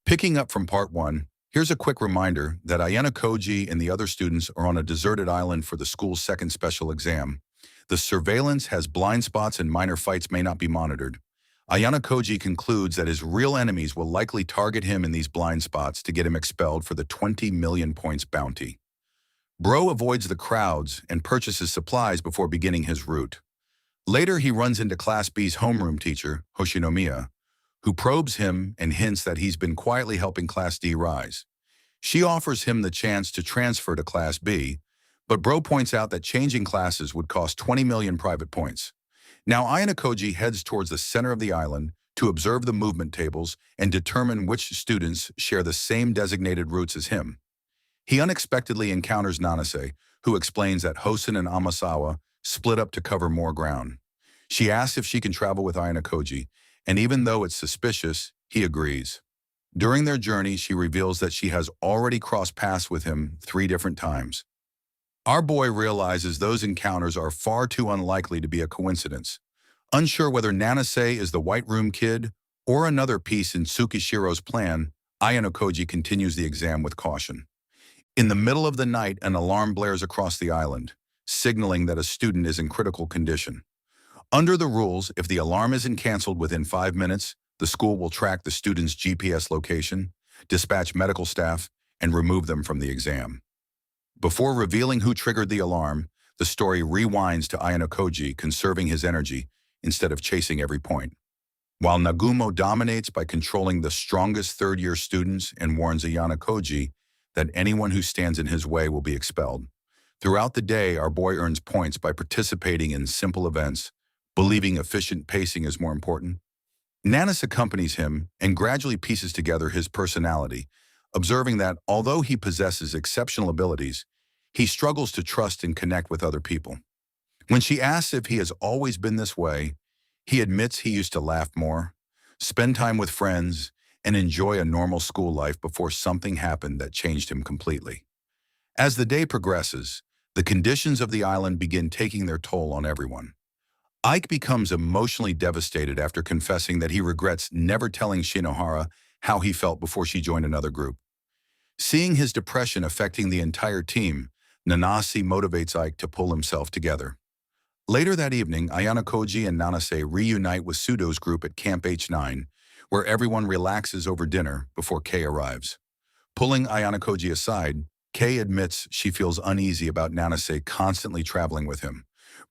Picking up from part 1, here's a quick reminder that Ayanokoji and the other students are on a deserted island for the school's second special exam. The surveillance has blind spots and minor fights may not be monitored. Ayanokoji concludes that his real enemies will likely target him in these blind spots to get him expelled for the 20 million points bounty. Bro avoids the crowds and purchases supplies before beginning his route. Later, he runs into Class B's homeroom teacher, Hoshinomiya, who probes him and hints that he's been quietly helping Class D rise. She offers him the chance to transfer to Class B, but Bro points out that changing classes would cost 20 million private points. Now Ayanokoji heads towards the center of the island to observe the movement tables and determine which students share the same designated routes as him. He unexpectedly encounters Nanase, who explains that Hosen and Amasawa split up to cover more ground. She asks if she can travel with Ayanokoji, and even though it's suspicious, he agrees. During their journey, she reveals that she has already crossed paths with him 3 different times. Our boy realizes those encounters are far too unlikely to be a coincidence. Unsure whether Nanase is the White Room kid or another piece in Tsukishiro's plan, Ayanokoji continues the exam with caution. In the middle of the night, an alarm blares across the island, signaling that a student is in critical condition. Under the rules, if the alarm isn't canceled within 5 minutes, the school will track the student's GPS location, dispatch medical staff, and remove them from the exam. Before revealing who triggered the alarm, the story rewinds to Ayanokoji conserving his energy instead of chasing every point. While Nagumo dominates by controlling the strongest third-year students and warns Ayanokoji that anyone who stands in his way will be expelled. Throughout the day, our boy earns points by participating in simple events, believing efficient pacing is more important. Nanas accompanies him and gradually pieces together his personality, observing that although he possesses exceptional abilities, he struggles to trust and connect with other people. When she asks if he has always been this way, he admits he used to laugh more, spend time with friends, and enjoy a normal school life before something happened that changed him completely. As the day progresses, the conditions of the island begin taking their toll on everyone. Ike becomes emotionally devastated after confessing that he regrets never telling Shinohara how he felt before she joined another group. Seeing his depression affecting the entire team, Nanase motivates Ike to pull himself together. Later that evening, Ayanokoji and Nanase reunite with Sudo's group at Camp H9, where everyone relaxes over dinner before Kei arrives. Pulling Ayanokoji aside, Kei admits she feels uneasy about Nanase constantly traveling with him.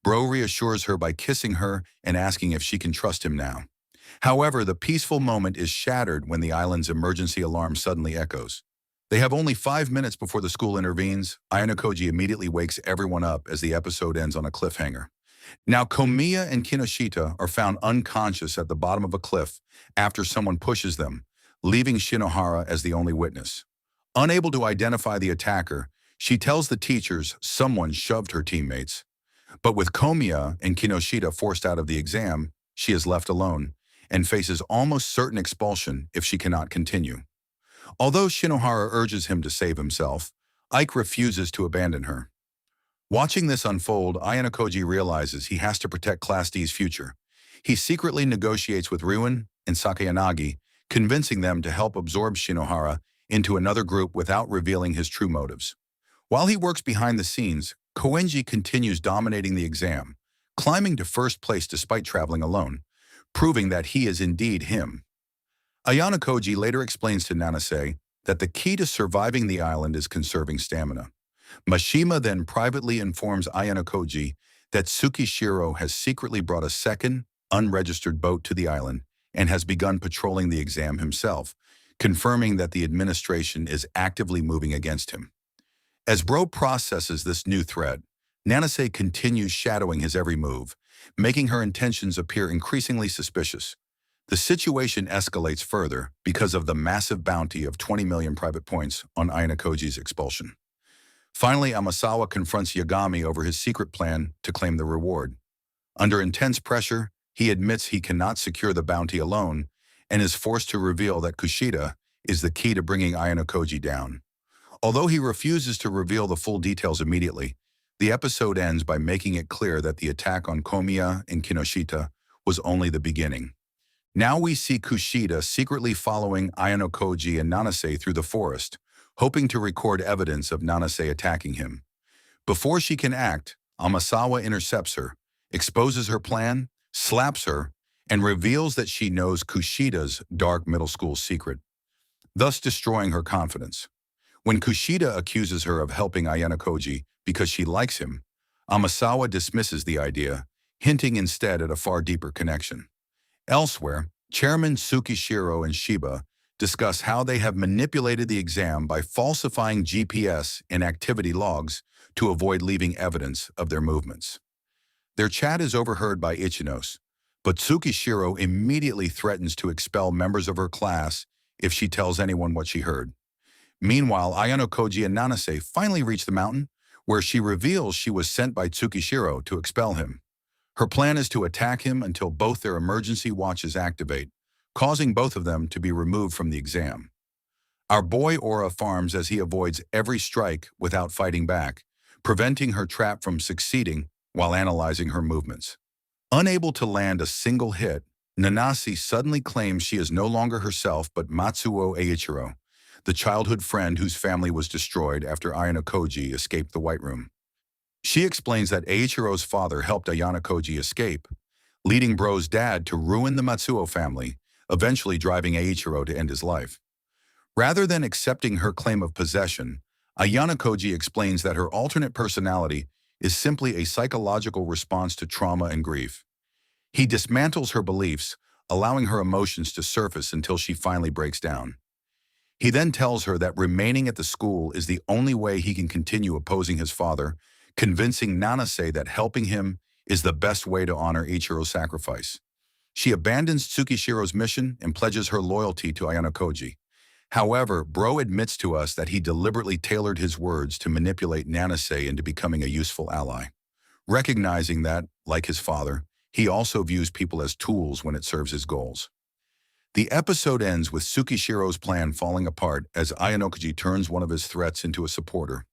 Bro reassures her by kissing her and asking if she can trust him now. However, the peaceful moment is shattered when the island's emergency alarm suddenly echoes. They have only 5 minutes before the school intervenes. Ayanokoji immediately wakes everyone up as the episode ends on a cliffhanger. Now, Komiya and Kinoshita are found unconscious at the bottom of a cliff after someone pushes them, leaving Shinohara as the only witness. Unable to identify the attacker, she tells the teachers someone shoved her teammates. But with Komiya and Kinoshita forced out of the exam, she is left alone and faces almost certain expulsion if she cannot continue. Although Shinohara urges him to save himself, Ike refuses to abandon her. Watching this unfold, Ayanokoji realizes he has to protect Class D's future. He secretly negotiates with Ryuen and Sakayanagi, convincing them to help absorb Shinohara into another group without revealing his true motives. While he works behind the scenes, Koenji continues dominating the exam, climbing to first place despite traveling alone, proving that he is indeed him. Ayanokoji later explains to Nanase that the key to surviving the island is conserving stamina. Mashima then privately informs Ayanokoji that Tsukishiro has secretly brought a second, unregistered boat to the island and has begun patrolling the exam himself, confirming that the administration is actively moving against him. As Bro processes this new threat, Nanase continues shadowing his every move, making her intentions appear increasingly suspicious. The situation escalates further because of the massive bounty of 20 million private points on Ayanokoji's expulsion. Finally, Amasawa confronts Yagami over his secret plan to claim the reward. Under intense pressure, he admits he cannot secure the bounty alone and is forced to reveal that Kushida is the key to bringing Ayanokoji down. Although he refuses to reveal the full details immediately, the episode ends by making it clear that the attack on Komiya and Kinoshita was only the beginning. Now we see Kushida secretly following Ayanokoji and Nanase through the forest, hoping to record evidence of Nanase attacking him. Before she can act, Amasawa intercepts her, exposes her plan, slaps her, and reveals that she knows Kushida's dark middle school secret, thus destroying her confidence. When Kushida accuses her of helping Ayanokoji because she likes him, Amasawa dismisses the idea, hinting instead at a far deeper connection. Elsewhere, Chairman Tsukishiro and Shiba discuss how they have manipulated the exam by falsifying GPS and activity logs to avoid leaving evidence of their movements. Their chat is overheard by Ichinos, but Tsukishiro immediately threatens to expel members of her class if she tells anyone what she heard. Meanwhile, Ayanokoji and Nanase finally reach the mountain, where she reveals she was sent by Tsukishiro to expel him. Her plan is to attack him until both their emergency watches activate, causing both of them to be removed from the exam. Our boy Aura farms as he avoids every strike without fighting back, preventing her trap from succeeding while analyzing her movements. Unable to land a single hit, Nanase suddenly claims she is no longer herself but Matsuo Eiichiro, the childhood friend whose family was destroyed after Ayanokoji escaped the White Room. She explains that Eiichiro's father helped Ayanokoji escape, leading Bro's dad to ruin the Matsuo family, eventually driving Eiichiro to end his life. Rather than accepting her claim of possession, Ayanokoji explains that her alternate personality is simply a psychological response to trauma and grief. He dismantles her beliefs, allowing her emotions to surface until she finally breaks down. He then tells her that remaining at the school is the only way he can continue opposing his father, convincing Nanase that helping him is the best way to honor Ichiro's sacrifice. She abandons Tsukishiro's mission and pledges her loyalty to Ayanokoji. However, Bro admits to us that he deliberately tailored his words to manipulate Nanase into becoming a useful ally, recognizing that, like his father, he also views people as tools when it serves his goals. The episode ends with Tsukishiro's plan falling apart as Ayanokoji turns one of his threats into a supporter.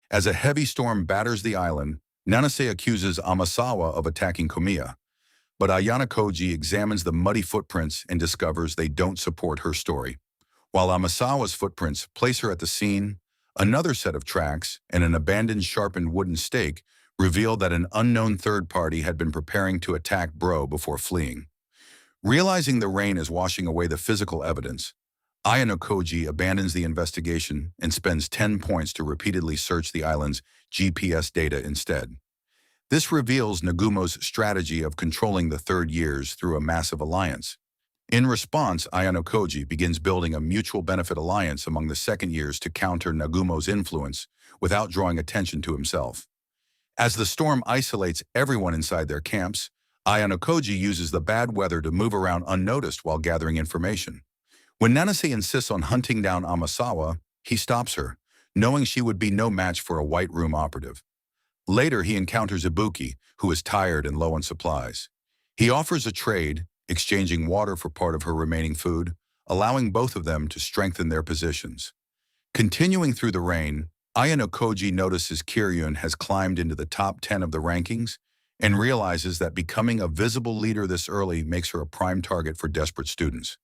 As a heavy storm batters the island, Nanase accuses Amasawa of attacking Komiya, but Ayanokoji examines the muddy footprints and discovers they don't support her story. While Amasawa's footprints place her at the scene, another set of tracks and an abandoned sharpened wooden stake reveal that an unknown third party had been preparing to attack Bro before fleeing. Realizing the rain is washing away the physical evidence, Ayanokoji abandons the investigation and spends 10 points to repeatedly search the island's GPS data instead. This reveals Nagumo's strategy of controlling the third years through a massive alliance. In response, Ayanokoji begins building a mutual benefit alliance among the second years to counter Nagumo's influence without drawing attention to himself. As the storm isolates everyone inside their camps, Ayanokoji uses the bad weather to move around unnoticed while gathering information. When Nanase insists on hunting down Amasawa, he stops her, knowing she would be no match for a White Room operative. Later, he encounters Ibuki, who is tired and low on supplies. He offers a trade, exchanging water for part of her remaining food, allowing both of them to strengthen their positions. Continuing through the rain, Ayanokoji notices Kiryun has climbed into the top 10 of the rankings and realizes that becoming a visible leader this early makes her a prime target for desperate students.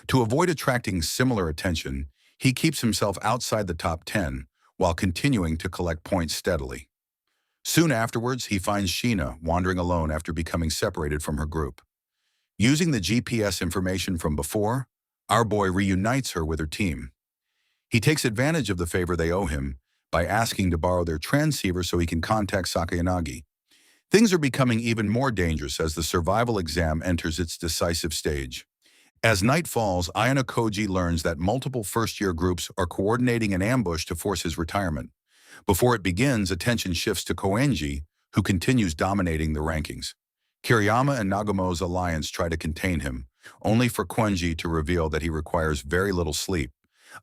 To avoid attracting similar attention, he keeps himself outside the top 10 while continuing to collect points steadily. Soon afterwards, he finds Sheena wandering alone after becoming separated from her group. Using the GPS information from before, our boy reunites her with her team. He takes advantage of the favor they owe him by asking to borrow their transceiver so he can contact Sakayanagi. Things are becoming even more dangerous as the survival exam enters its decisive stage. As night falls, Ayanokoji learns that multiple first-year groups are coordinating an ambush to force his retirement. Before it begins, attention shifts to Koenji, who continues dominating the rankings. Kiriyama and Nagumo's alliance try to contain him, only for Koenji to reveal that he requires very little sleep,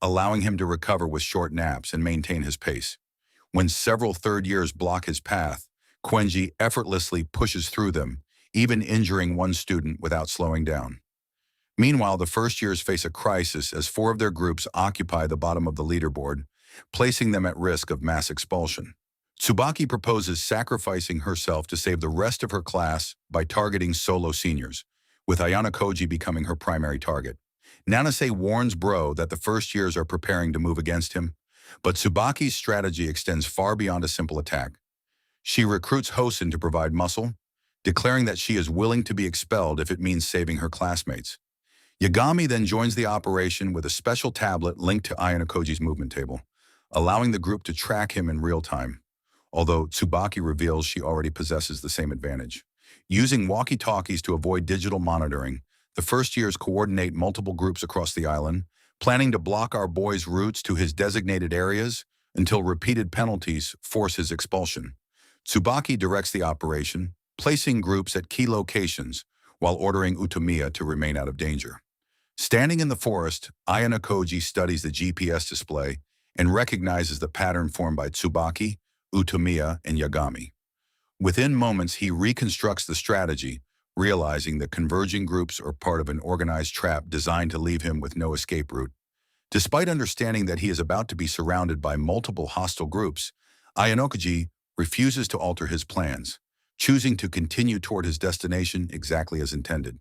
allowing him to recover with short naps and maintain his pace. When several third years block his path, Koenji effortlessly pushes through them, even injuring one student without slowing down. Meanwhile, the first years face a crisis as 4 of their groups occupy the bottom of the leaderboard, placing them at risk of mass expulsion. Tsubaki proposes sacrificing herself to save the rest of her class by targeting solo seniors, with Ayanokoji becoming her primary target. Nanase warns Bro that the first years are preparing to move against him, but Tsubaki's strategy extends far beyond a simple attack. She recruits Hosen to provide muscle, declaring that she is willing to be expelled if it means saving her classmates. Yagami then joins the operation with a special tablet linked to Ayanokoji's movement table, allowing the group to track him in real time, although Tsubaki reveals she already possesses the same advantage. Using walkie-talkies to avoid digital monitoring, the first years coordinate multiple groups across the island, planning to block our boy's routes to his designated areas until repeated penalties force his expulsion. Tsubaki directs the operation, placing groups at key locations while ordering Utamiya to remain out of danger. Standing in the forest, Ayanokoji studies the GPS display and recognizes the pattern formed by Tsubaki, Utamiya, and Yagami. Within moments, he reconstructs the strategy, realizing that converging groups are part of an organized trap designed to leave him with no escape route. Despite understanding that he is about to be surrounded by multiple hostile groups, Ayanokoji refuses to alter his plans, choosing to continue toward his destination exactly as intended.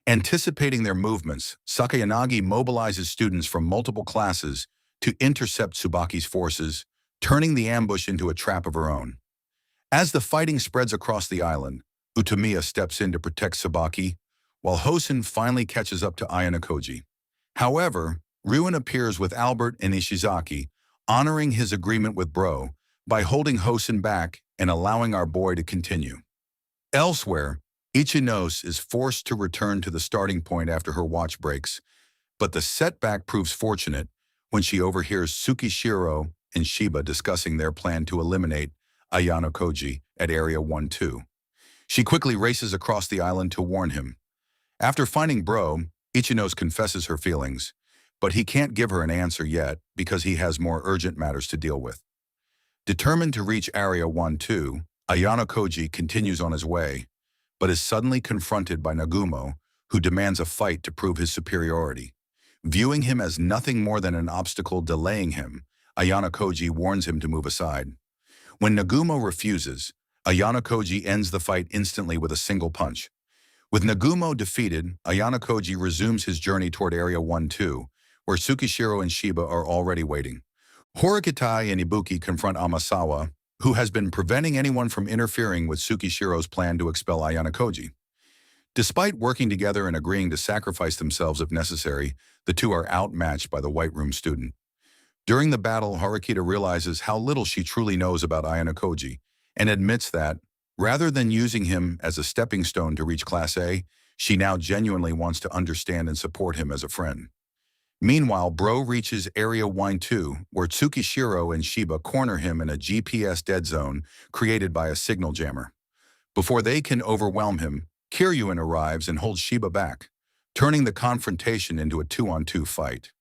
Anticipating their movements, Sakayanagi mobilizes students from multiple classes to intercept Tsubaki's forces, turning the ambush into a trap of her own. As the fighting spreads across the island, Utamiya steps in to protect Tsubaki, while Hosen finally catches up to Ayanokoji. However, Ryuen appears with Albert and Ishizaki, honoring his agreement with Bro by holding Hosen back and allowing our boy to continue. Elsewhere, Ichinose is forced to return to the starting point after her watch breaks, but the setback proves fortunate when she overhears Tsukishiro and Shiba discussing their plan to eliminate Ayanokoji at Area 1-2. She quickly races across the island to warn him. After finding Bro, Ichinose confesses her feelings, but he can't give her an answer yet because he has more urgent matters to deal with. Determined to reach Area 1-2, Ayanokoji continues on his way, but is suddenly confronted by Nagumo, who demands a fight to prove his superiority. Viewing him as nothing more than an obstacle delaying him, Ayanokoji warns him to move aside. When Nagumo refuses, Ayanokoji ends the fight instantly with a single punch. With Nagumo defeated, Ayanokoji resumes his journey toward Area 1-2, where Tsukishiro and Shiba are already waiting. Horakitai and Ibuki confront Amasawa, who has been preventing anyone from interfering with Tsukishiro's plan to expel Ayanokoji. Despite working together and agreeing to sacrifice themselves if necessary, the two are outmatched by the White Room student. During the battle, Horikita realizes how little she truly knows about Ayanokoji and admits that, rather than using him as a stepping stone to reach Class A, she now genuinely wants to understand and support him as a friend. Meanwhile, Bro reaches Area 1-2, where Tsukishiro and Shiba corner him in a GPS dead zone created by a signal jammer. Before they can overwhelm him, Kiryuin arrives and holds Shiba back, turning the confrontation into a 2-on-2 fight.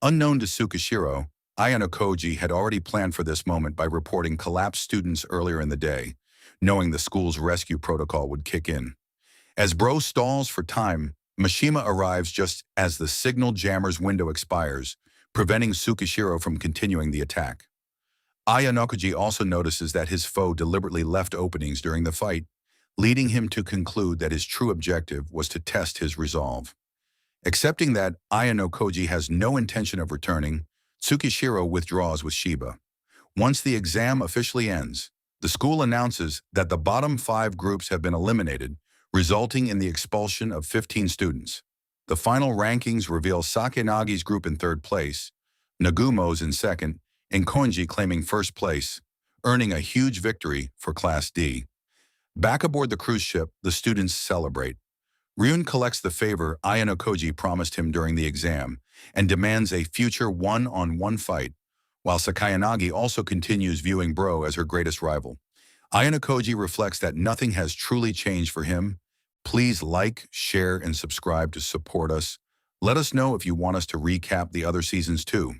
Unknown to Tsukishiro, Ayanokoji had already planned for this moment by reporting collapsed students earlier in the day, knowing the school's rescue protocol would kick in. As Bro stalls for time, Mishima arrives just as the signal jammer's window expires, preventing Tsukishiro from continuing the attack. Ayanokoji also notices that his foe deliberately left openings during the fight, leading him to conclude that his true objective was to test his resolve. Accepting that Ayanokoji has no intention of returning, Tsukishiro withdraws with Shiba. Once the exam officially ends, the school announces that the bottom 5 groups have been eliminated, resulting in the expulsion of 15 students. The final rankings reveal Sakanagi's group in 3rd place, Nagumo's in 2nd, and Konji claiming 1st place, earning a huge victory for Class D. Back aboard the cruise ship, the students celebrate. Ryuen collects the favor Ayanokoji promised him during the exam and demands a future one-on-one fight, while Sakayanagi also continues viewing Bro as her greatest rival. Ayanokoji reflects that nothing has truly changed for him. Please like, share, and subscribe to support us. Let us know if you want us to recap the other seasons too.